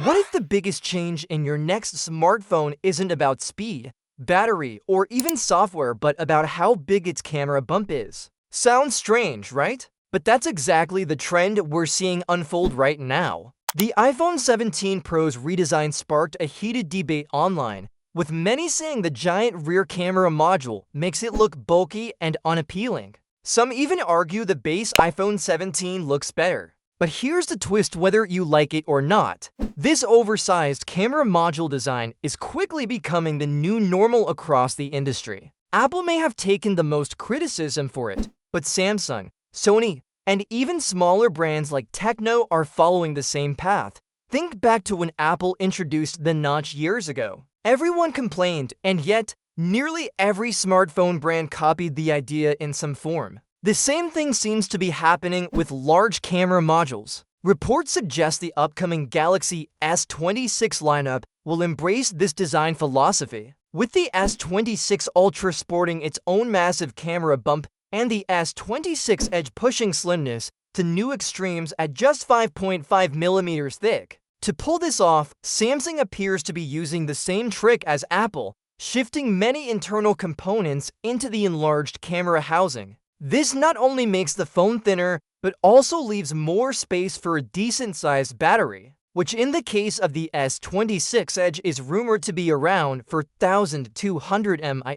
What if the biggest change in your next smartphone isn't about speed, battery, or even software, but about how big its camera bump is? Sounds strange, right? But that's exactly the trend we're seeing unfold right now. The iPhone 17 Pro's redesign sparked a heated debate online, with many saying the giant rear camera module makes it look bulky and unappealing. Some even argue the base iPhone 17 looks better. But here's the twist: whether you like it or not, this oversized camera module design is quickly becoming the new normal across the industry. Apple may have taken the most criticism for it, but Samsung, Sony, and even smaller brands like Tecno are following the same path. Think back to when Apple introduced the notch years ago. Everyone complained, and yet nearly every smartphone brand copied the idea in some form. The same thing seems to be happening with large camera modules. Reports suggest the upcoming Galaxy S26 lineup will embrace this design philosophy, with the S26 Ultra sporting its own massive camera bump and the S26 Edge pushing slimness to new extremes at just 5.5 millimeters thick. To pull this off, Samsung appears to be using the same trick as Apple, shifting many internal components into the enlarged camera housing. This not only makes the phone thinner, but also leaves more space for a decent-sized battery, which in the case of the S26 Edge is rumored to be around 4,200 mAh.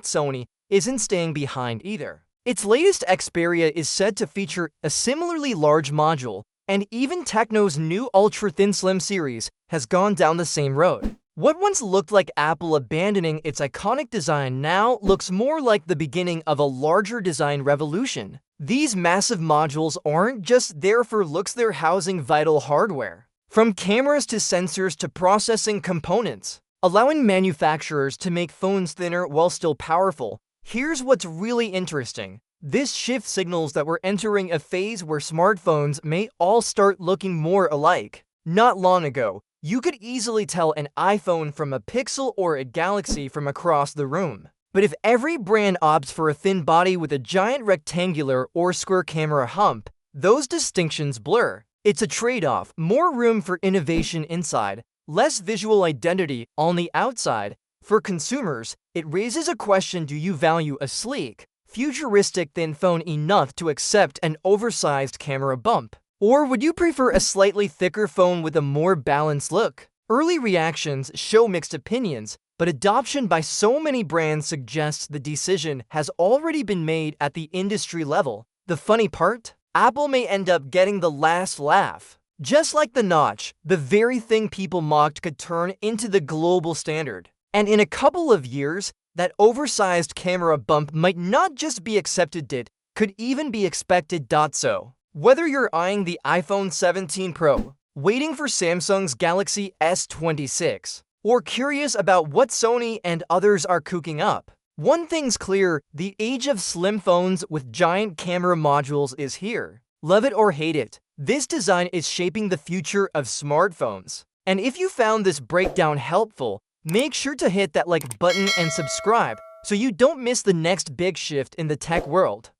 Sony isn't staying behind either. Its latest Xperia is said to feature a similarly large module, and even Tecno's new ultra-thin slim series has gone down the same road. What once looked like Apple abandoning its iconic design now looks more like the beginning of a larger design revolution. These massive modules aren't just there for looks, they're housing vital hardware, from cameras to sensors to processing components, allowing manufacturers to make phones thinner while still powerful. Here's what's really interesting. This shift signals that we're entering a phase where smartphones may all start looking more alike. Not long ago, you could easily tell an iPhone from a Pixel or a Galaxy from across the room. But if every brand opts for a thin body with a giant rectangular or square camera hump, those distinctions blur. It's a trade-off: more room for innovation inside, less visual identity on the outside. For consumers, it raises a question: do you value a sleek, futuristic thin phone enough to accept an oversized camera bump? Or would you prefer a slightly thicker phone with a more balanced look? Early reactions show mixed opinions, but adoption by so many brands suggests the decision has already been made at the industry level. The funny part? Apple may end up getting the last laugh. Just like the notch, the very thing people mocked could turn into the global standard. And in a couple of years, that oversized camera bump might not just be accepted, it could even be expected. So, whether you're eyeing the iPhone 17 Pro, waiting for Samsung's Galaxy S26, or curious about what Sony and others are cooking up, one thing's clear: the age of slim phones with giant camera modules is here. Love it or hate it, this design is shaping the future of smartphones. And if you found this breakdown helpful, make sure to hit that like button and subscribe so you don't miss the next big shift in the tech world.